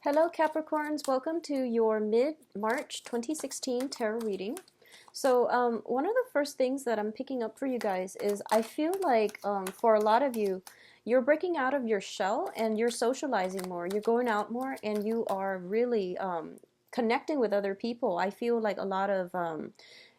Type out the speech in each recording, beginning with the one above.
Hello Capricorns, welcome to your mid-March 2016 tarot reading. So one of the first things that I'm picking up for you guys is I feel like for a lot of you, you're breaking out of your shell and you're socializing more. You're going out more and you are really connecting with other people. I feel like a lot of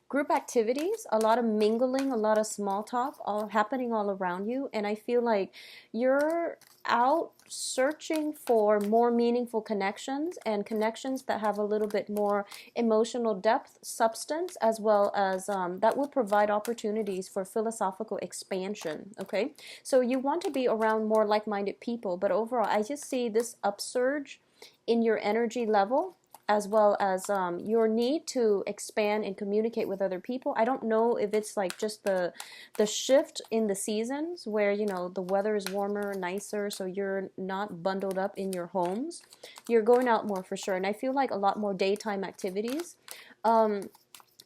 group activities, a lot of mingling, a lot of small talk all happening all around you, and I feel like you're out searching for more meaningful connections and connections that have a little bit more emotional depth, substance, as well as that will provide opportunities for philosophical expansion. Okay, so you want to be around more like-minded people, but overall I just see this upsurge in your energy level, as well as your need to expand and communicate with other people. I don't know if it's like just the shift in the seasons where the weather is warmer, nicer, so you're not bundled up in your homes. You're going out more for sure, and I feel like a lot more daytime activities. Um,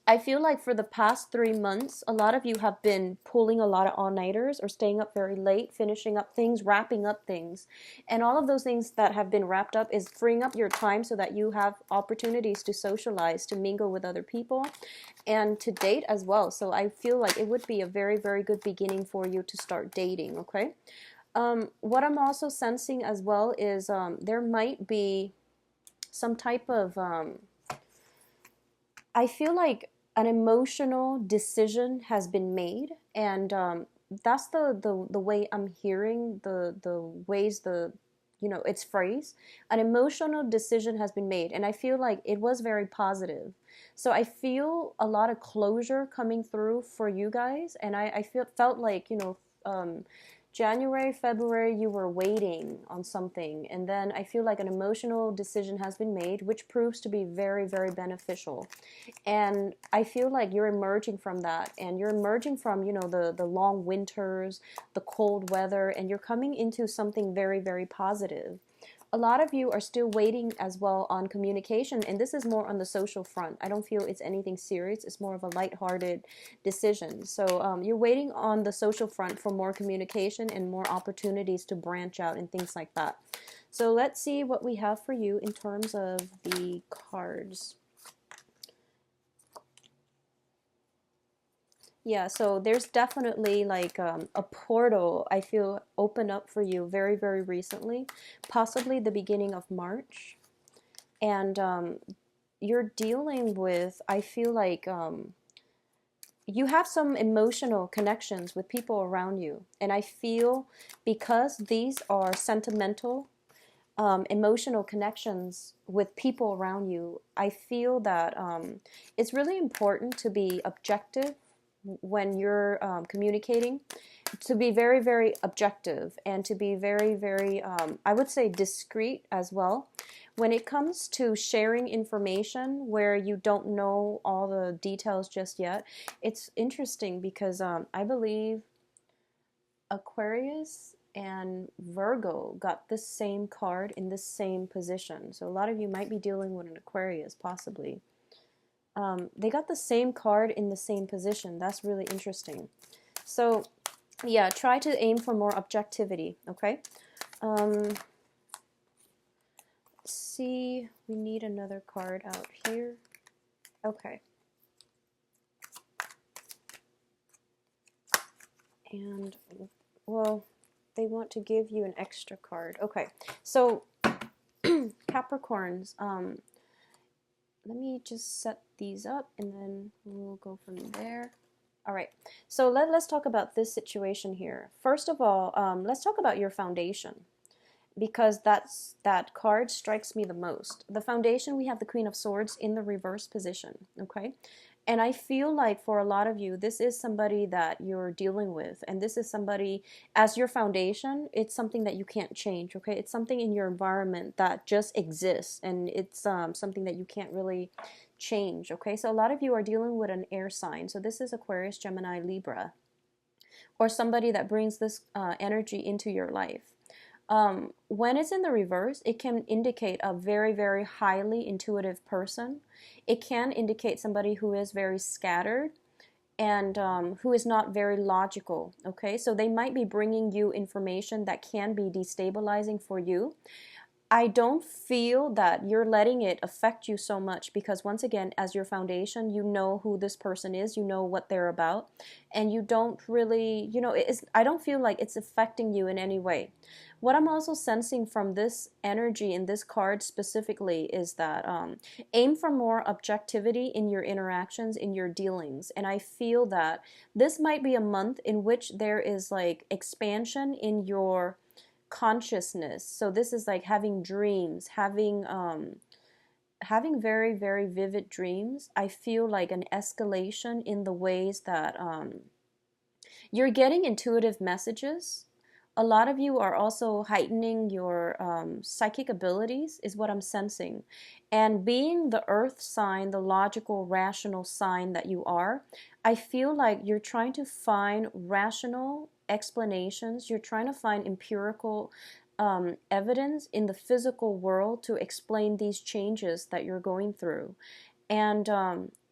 I feel like for the past 3 months, a lot of you have been pulling a lot of all-nighters or staying up very late, finishing up things, wrapping up things. And all of those things that have been wrapped up is freeing up your time so that you have opportunities to socialize, to mingle with other people, and to date as well. So I feel like it would be a very, very good beginning for you to start dating, okay? What I'm also sensing as well is there might be some type of, I feel like an emotional decision has been made, and that's the way I'm hearing the ways it's phrased. An emotional decision has been made, and I feel like it was very positive. So I feel a lot of closure coming through for you guys, and I felt like January, February, you were waiting on something, and then I feel like an emotional decision has been made, which proves to be very, very beneficial. And I feel like you're emerging from that, and you're emerging from the long winters, the cold weather, and you're coming into something very, very positive. A lot of you are still waiting as well on communication, and this is more on the social front. I don't feel it's anything serious. It's more of a lighthearted decision. So you're waiting on the social front for more communication and more opportunities to branch out and things like that. So let's see what we have for you in terms of the cards. Yeah, so there's definitely like a portal I feel open up for you very, very recently, possibly the beginning of March. And you're dealing with, I feel like you have some emotional connections with people around you. And I feel because these are sentimental, emotional connections with people around you, I feel that it's really important to be objective when you're communicating, to be very, very objective, and to be very, very, I would say, discreet as well. When it comes to sharing information where you don't know all the details just yet, it's interesting because I believe Aquarius and Virgo got the same card in the same position. So a lot of you might be dealing with an Aquarius, possibly. They got the same card in the same position. That's really interesting. So yeah, try to aim for more objectivity, okay? Let's see, we need another card out here. Okay. And, well, they want to give you an extra card. Okay, so Capricorns, let me just set these up and then we'll go from there. All right, so let's talk about this situation here. First of all, let's talk about your foundation, because that card strikes me the most. The foundation, we have the Queen of Swords in the reverse position, okay? And I feel like for a lot of you, this is somebody that you're dealing with, and this is somebody, as your foundation, it's something that you can't change, okay? It's something in your environment that just exists, and it's something that you can't really change, okay? So a lot of you are dealing with an air sign. So this is Aquarius, Gemini, Libra, or somebody that brings this energy into your life. When it's in the reverse, it can indicate a very, very highly intuitive person. It can indicate somebody who is very scattered and who is not very logical, okay? So they might be bringing you information that can be destabilizing for you. I don't feel that you're letting it affect you so much because once again, as your foundation, you know who this person is, you know what they're about, and you don't really, I don't feel like it's affecting you in any way. What I'm also sensing from this energy in this card specifically is that aim for more objectivity in your interactions, in your dealings. And I feel that this might be a month in which there is like expansion in your consciousness. So this is like having dreams, having very very vivid dreams. I feel like an escalation in the ways that you're getting intuitive messages. A lot of you are also heightening your psychic abilities, is what I'm sensing. And being the earth sign, the logical, rational sign that you are, I feel like you're trying to find rational explanations. You're trying to find empirical evidence in the physical world to explain these changes that you're going through. And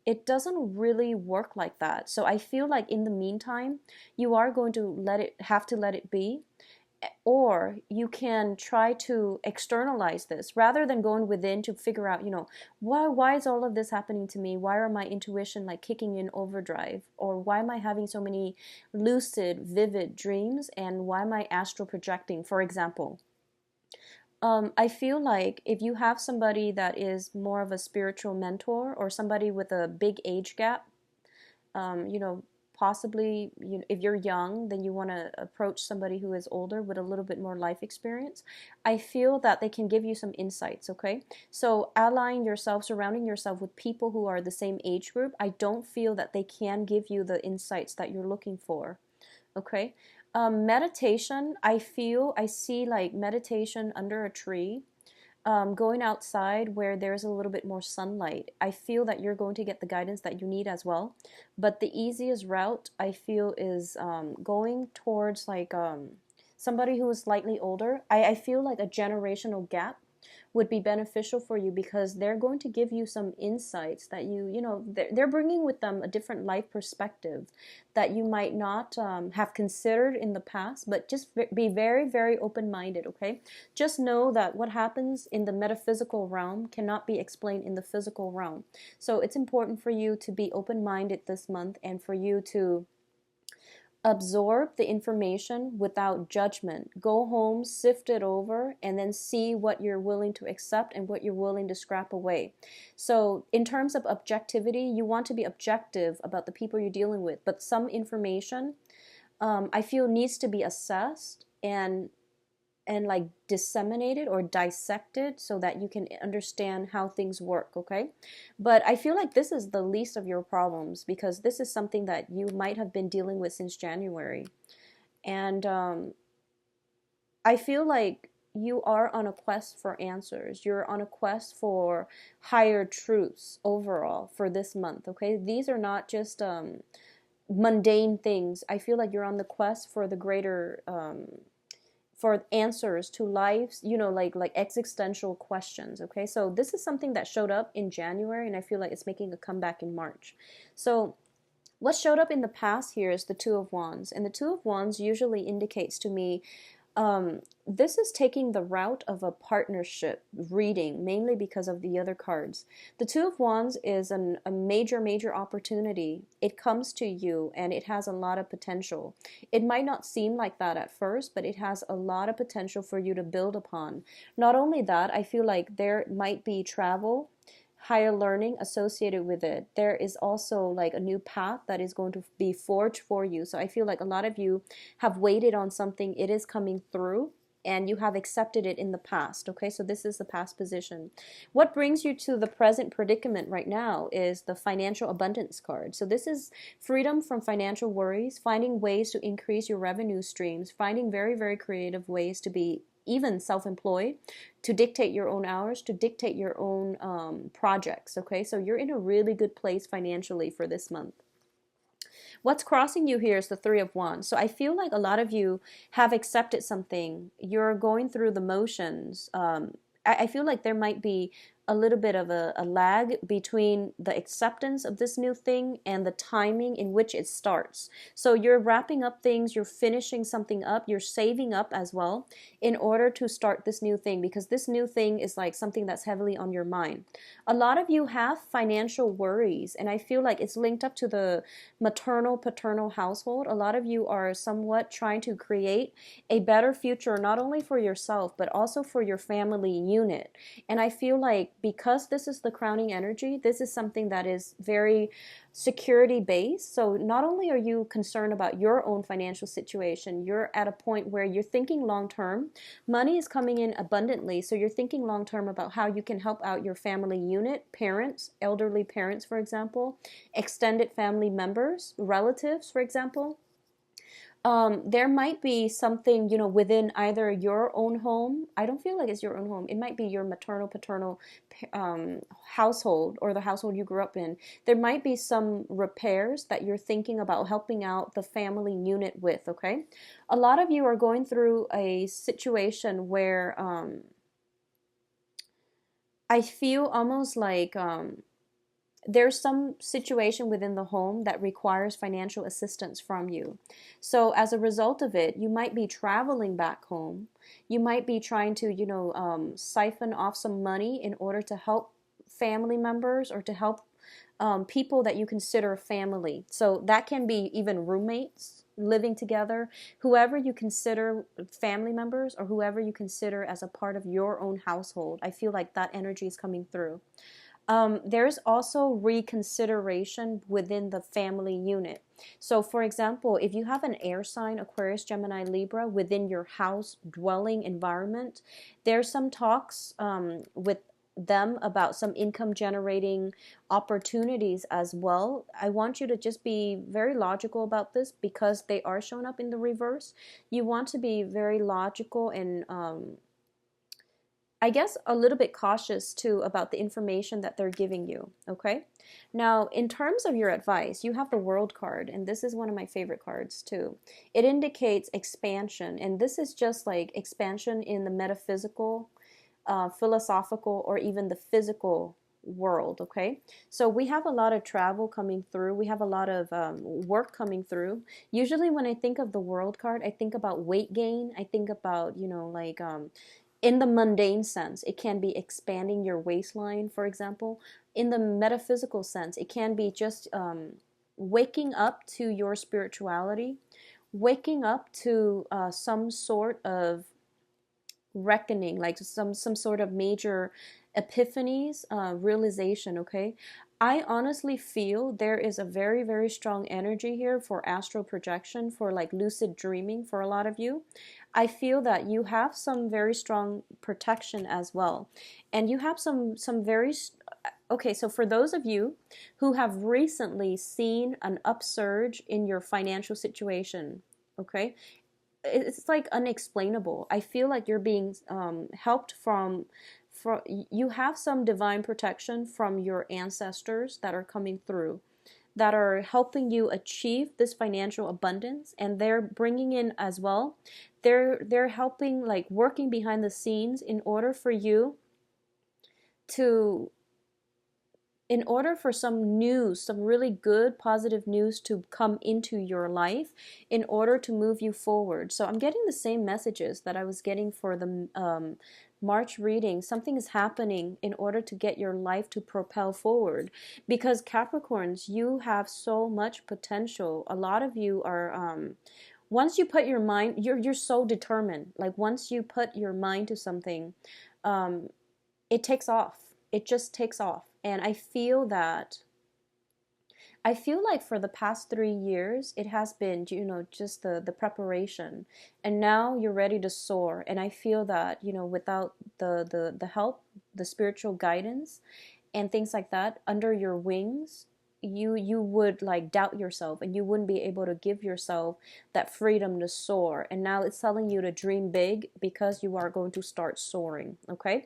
it doesn't really work like that. So I feel like in the meantime, you are going to have to let it be, or you can try to externalize this rather than going within to figure out, why is all of this happening to me? Why are my intuition like kicking in overdrive? Or why am I having so many lucid, vivid dreams? And why am I astral projecting, for example? I feel like if you have somebody that is more of a spiritual mentor or somebody with a big age gap, you know, possibly, if you're young, then you want to approach somebody who is older with a little bit more life experience. I feel that they can give you some insights, okay? So allying yourself, surrounding yourself with people who are the same age group, I don't feel that they can give you the insights that you're looking for, okay? Meditation, I see like meditation under a tree, going outside where there's a little bit more sunlight. I feel that you're going to get the guidance that you need as well. But the easiest route I feel is going towards like somebody who is slightly older. I feel like a generational gap would be beneficial for you because they're going to give you some insights that they're bringing with them a different life perspective that you might not have considered in the past, but just be very, very open-minded, okay? Just know that what happens in the metaphysical realm cannot be explained in the physical realm. So it's important for you to be open-minded this month and for you to absorb the information without judgment. Go home, sift it over, and then see what you're willing to accept and what you're willing to scrap away. So in terms of objectivity, you want to be objective about the people you're dealing with, but some information I feel needs to be assessed and like disseminated or dissected so that you can understand how things work, okay? But I feel like this is the least of your problems because this is something that you might have been dealing with since January. And I feel like you are on a quest for answers. You're on a quest for higher truths overall for this month, okay? These are not just mundane things. I feel like you're on the quest for the greater for answers to life's, like existential questions, okay? So this is something that showed up in January, and I feel like it's making a comeback in March. So what showed up in the past here is the Two of Wands, and the Two of Wands usually indicates to me this is taking the route of a partnership reading, mainly because of the other cards. The Two of Wands is a major opportunity. It comes to you and it has a lot of potential. It might not seem like that at first, but it has a lot of potential for you to build upon. Not only that, I feel like there might be travel, higher learning associated with it. There is also like a new path that is going to be forged for you. So I feel like a lot of you have waited on something. It is coming through and you have accepted it in the past, okay? So this is the past position. What brings you to the present predicament right now is the financial abundance card. So this is freedom from financial worries, finding ways to increase your revenue streams, finding very, very creative ways to be even self-employed, to dictate your own hours, to dictate your own projects, okay? So you're in a really good place financially for this month. What's crossing you here is the Three of Wands. So I feel like a lot of you have accepted something. You're going through the motions. I feel like there might be a little bit of a lag between the acceptance of this new thing and the timing in which it starts. So you're wrapping up things, you're finishing something up, you're saving up as well in order to start this new thing, because this new thing is like something that's heavily on your mind. A lot of you have financial worries, and I feel like it's linked up to the maternal paternal household. A lot of you are somewhat trying to create a better future, not only for yourself but also for your family unit. And I feel like because this is the crowning energy, this is something that is very security based. So not only are you concerned about your own financial situation, you're at a point where you're thinking long term. Money is coming in abundantly, so you're thinking long term about how you can help out your family unit, parents, elderly parents, for example, extended family members, relatives, for example. There might be something, within either your own home. I don't feel like it's your own home. It might be your maternal, paternal household, or the household you grew up in. There might be some repairs that you're thinking about helping out the family unit with, okay? A lot of you are going through a situation where I feel almost like there's some situation within the home that requires financial assistance from you. So as a result of it, you might be traveling back home. You might be trying to, siphon off some money in order to help family members, or to help people that you consider family. So that can be even roommates living together, whoever you consider family members, or whoever you consider as a part of your own household. I feel like that energy is coming through. There's also reconsideration within the family unit. So for example, if you have an air sign, Aquarius, Gemini, Libra, within your house dwelling environment, there's some talks with them about some income generating opportunities as well. I want you to just be very logical about this, because they are showing up in the reverse. You want to be very logical and I guess a little bit cautious too about the information that they're giving you, okay? Now, in terms of your advice, you have the World card, and this is one of my favorite cards too. It indicates expansion, and this is just like expansion in the metaphysical, philosophical, or even the physical world, okay? So we have a lot of travel coming through. We have a lot of work coming through. Usually when I think of the World card, I think about weight gain. I think about, in the mundane sense, it can be expanding your waistline, for example. In the metaphysical sense, it can be just waking up to your spirituality, waking up to some sort of reckoning, like some sort of major epiphanies, realization, okay? I honestly feel there is a very, very strong energy here for astral projection, for like lucid dreaming for a lot of you. I feel that you have some very strong protection as well. And you have some very, okay, so for those of you who have recently seen an upsurge in your financial situation, okay, it's like unexplainable. I feel like you're being helped from you have some divine protection from your ancestors that are coming through, that are helping you achieve this financial abundance, and they're bringing in as well. They're helping, like working behind the scenes in order for you to, in order for some news, some really good positive news to come into your life in order to move you forward. So I'm getting the same messages that I was getting for the March reading. Something is happening in order to get your life to propel forward, because Capricorns, you have so much potential. A lot of you are once you put your mind, you're so determined. Like once you put your mind to something, it takes off. It just takes off. And I feel like for the past 3 years, it has been, just the preparation. And now you're ready to soar. And I feel that, without the help, the spiritual guidance, and things like that under your wings, you would like doubt yourself, and you wouldn't be able to give yourself that freedom to soar. And now it's telling you to dream big, because you are going to start soaring, okay?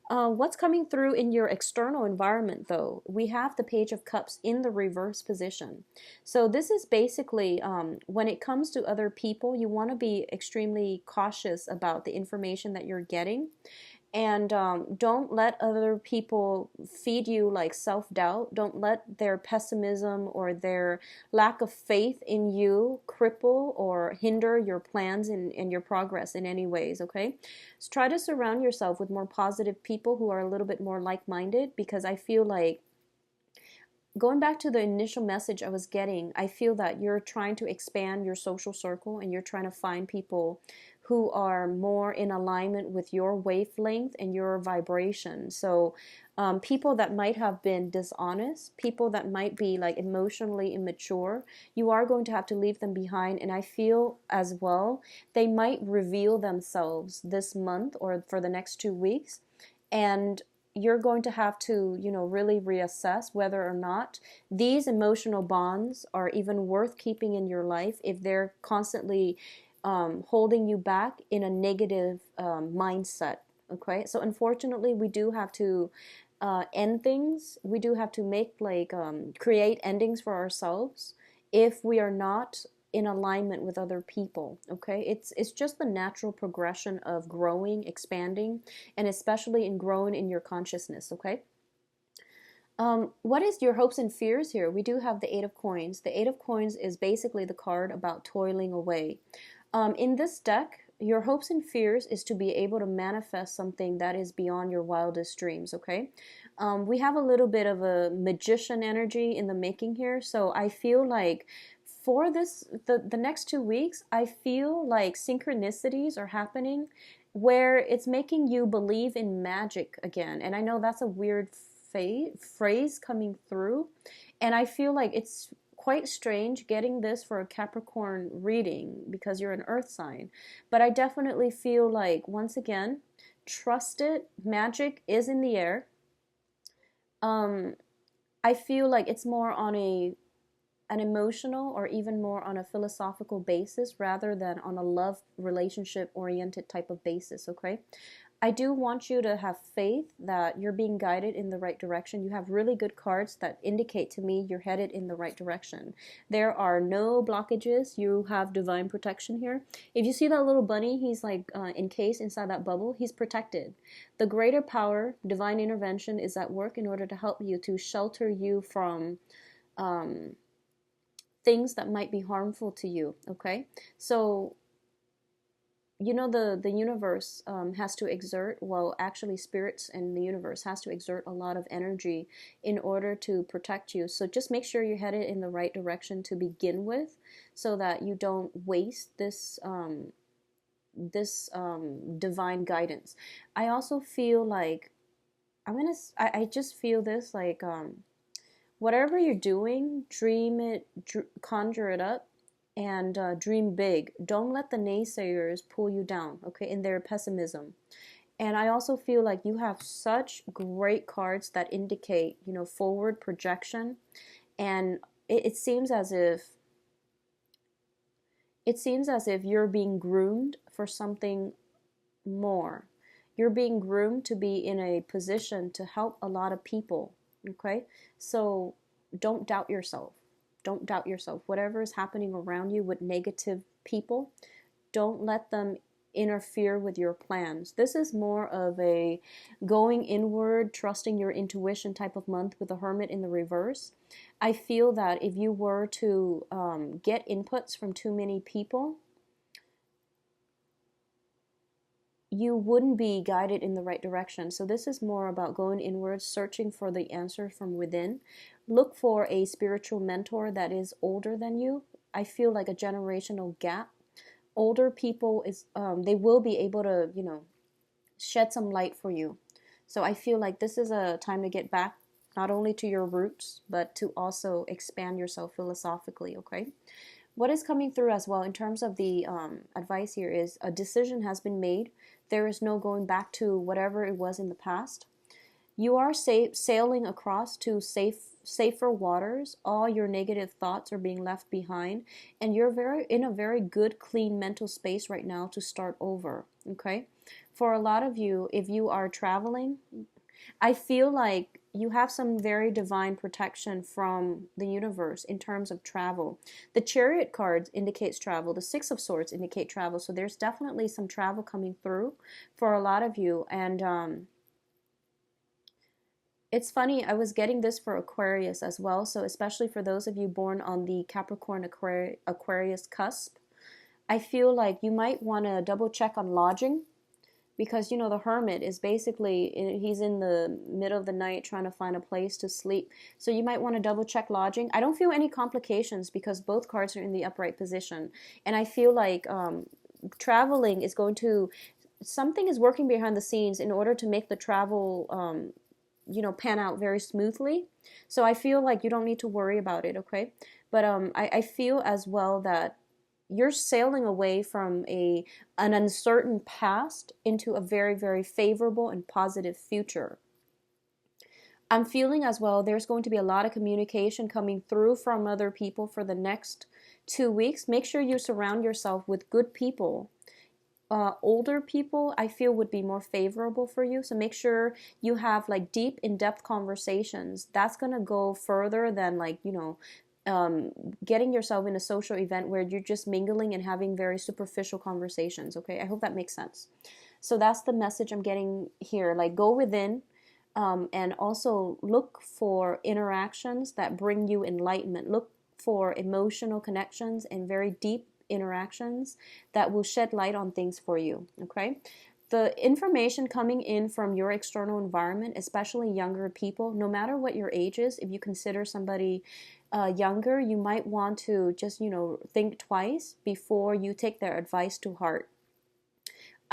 What's coming through in your external environment, though? We have the Page of Cups in the reverse position. So this is basically, when it comes to other people, you want to be extremely cautious about the information that you're getting. And don't let other people feed you like self-doubt. Don't let their pessimism or their lack of faith in you cripple or hinder your plans and your progress in any ways, okay? So try to surround yourself with more positive people who are a little bit more like-minded, because I feel like, going back to the initial message I was getting, I feel that you're trying to expand your social circle and you're trying to find people who are more in alignment with your wavelength and your vibration. So, people that might have been dishonest, people that might be like emotionally immature, you are going to have to leave them behind. And I feel as well, they might reveal themselves this month or for the next 2 weeks. And you're going to have to, really reassess whether or not these emotional bonds are even worth keeping in your life if they're constantly holding you back in a negative mindset. Okay, so unfortunately, we do have to end things. We do have to make like create endings for ourselves if we are not in alignment with other people. Okay, it's just the natural progression of growing, expanding, and especially in growing in your consciousness. Okay. What is your hopes and fears here? We do have the Eight of Coins. The Eight of Coins is basically the card about toiling away. In this deck, your hopes and fears is to be able to manifest something that is beyond your wildest dreams, okay? We have a little bit of a magician energy in the making here, so I feel like for the next 2 weeks, I feel like synchronicities are happening where it's making you believe in magic again. And I know that's a weird phrase coming through, and I feel like it's quite strange getting this for a Capricorn reading because you're an earth sign. But I definitely feel like, once again, trust it. Magic is in the air. I feel like it's more on an emotional or even more on a philosophical basis rather than on a love relationship oriented type of basis, okay? I do want you to have faith that you're being guided in the right direction. You have really good cards that indicate to me you're headed in the right direction. There are no blockages. You have divine protection here. If you see that little bunny, he's like encased inside that bubble. He's protected. The greater power, divine intervention, is at work in order to help you, to shelter you from things that might be harmful to you, okay? So, the universe has to exert, well, actually spirits and the universe has to exert a lot of energy in order to protect you. So just make sure you're headed in the right direction to begin with, so that you don't waste this divine guidance. I also feel like I just feel this like whatever you're doing, dream it, conjure it up, and dream big. Don't let the naysayers pull you down, okay, in their pessimism. And I also feel like you have such great cards that indicate, forward projection. And it seems as if you're being groomed for something more. You're being groomed to be in a position to help a lot of people, okay? So don't doubt yourself. Don't doubt yourself. Whatever is happening around you with negative people, don't let them interfere with your plans. This is more of a going inward, trusting your intuition type of month with the Hermit in the reverse. I feel that if you were to get inputs from too many people, you wouldn't be guided in the right direction. So this is more about going inward, searching for the answer from within. Look for a spiritual mentor that is older than you. I feel like a generational gap. Older people they will be able to, shed some light for you. So I feel like this is a time to get back not only to your roots, but to also expand yourself philosophically, okay? What is coming through as well in terms of the advice here is a decision has been made. There is no going back to whatever it was in the past. You are sailing across to safer waters. All your negative thoughts are being left behind, and you're in a very good, clean mental space right now to start over, okay? For a lot of you, if you are traveling, I feel like you have some very divine protection from the universe in terms of travel. The Chariot card indicates travel. The Six of Swords indicate travel. So there's definitely some travel coming through for a lot of you. And it's funny, I was getting this for Aquarius as well. So especially for those of you born on the Capricorn Aquarius cusp, I feel like you might want to double check on lodging, because the Hermit is basically, he's in the middle of the night trying to find a place to sleep. So you might want to double check lodging. I don't feel any complications because both cards are in the upright position, and I feel like traveling is going to, something is working behind the scenes in order to make the travel pan out very smoothly. So I feel like you don't need to worry about it, okay? But I feel as well that you're sailing away from an uncertain past into a very, very favorable and positive future. I'm feeling as well there's going to be a lot of communication coming through from other people for the next 2 weeks. Make sure you surround yourself with good people. Older people, I feel, would be more favorable for you. So make sure you have like deep, in-depth conversations. That's going to go further than like, getting yourself in a social event where you're just mingling and having very superficial conversations. Okay, I hope that makes sense. So that's the message I'm getting here. Like, go within, and also look for interactions that bring you enlightenment. Look for emotional connections and very deep interactions that will shed light on things for you. Okay, the information coming in from your external environment, especially younger people, no matter what your age is, if you consider somebody younger, you might want to just think twice before you take their advice to heart.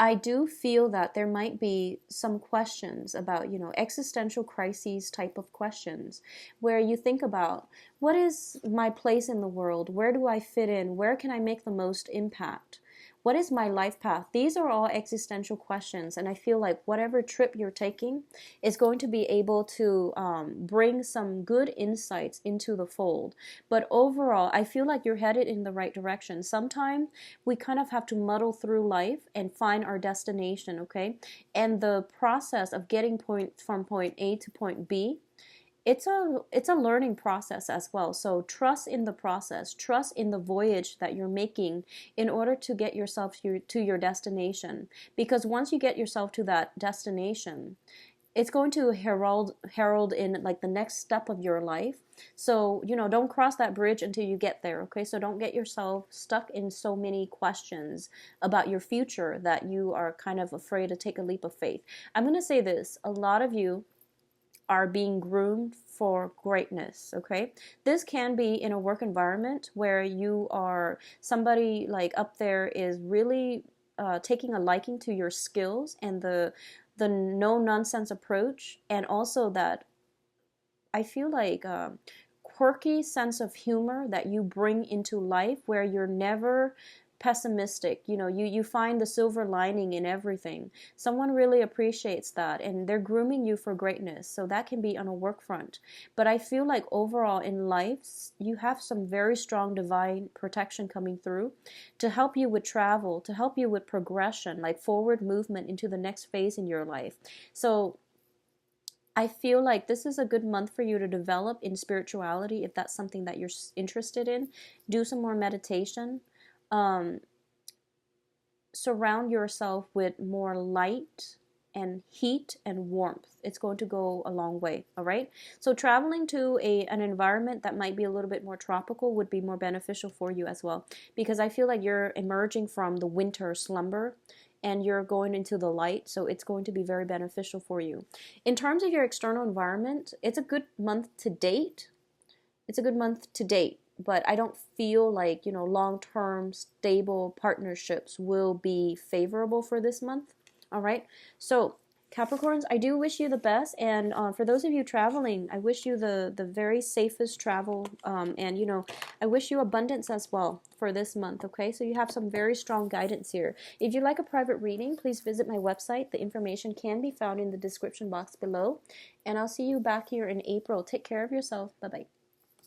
I do feel that there might be some questions about, existential crises type of questions, where you think about, what is my place in the world? Where do I fit in? Where can I make the most impact? What is my life path? These are all existential questions, and I feel like whatever trip you're taking is going to be able to bring some good insights into the fold. But overall, I feel like you're headed in the right direction. Sometimes we kind of have to muddle through life and find our destination, okay? And the process of getting from point A to point B, it's a learning process as well. So trust in the process, trust in the voyage that you're making in order to get yourself to your destination. Because once you get yourself to that destination, it's going to herald in like the next step of your life. So don't cross that bridge until you get there. Okay, so don't get yourself stuck in so many questions about your future that you are kind of afraid to take a leap of faith. I'm going to say this: a lot of you are being groomed for greatness, okay? This can be in a work environment where you are, somebody like up there is really taking a liking to your skills and the no-nonsense approach, and also that I feel like quirky sense of humor that you bring into life, where you're never pessimistic. You find the silver lining in everything. Someone really appreciates that, and they're grooming you for greatness. So that can be on a work front. But I feel like overall in life, you have some very strong divine protection coming through to help you with travel, to help you with progression, like forward movement into the next phase in your life. So I feel like this is a good month for you to develop in spirituality if that's something that you're interested in. Do some more meditation. Surround yourself with more light and heat and warmth. It's going to go a long way, all right? So traveling to an environment that might be a little bit more tropical would be more beneficial for you as well, because I feel like you're emerging from the winter slumber and you're going into the light, so it's going to be very beneficial for you. In terms of your external environment, it's a good month to date. But I don't feel like, long-term stable partnerships will be favorable for this month. All right. So Capricorns, I do wish you the best. And for those of you traveling, I wish you the very safest travel. And, I wish you abundance as well for this month. Okay. So you have some very strong guidance here. If you'd like a private reading, please visit my website. The information can be found in the description box below. And I'll see you back here in April. Take care of yourself. Bye-bye.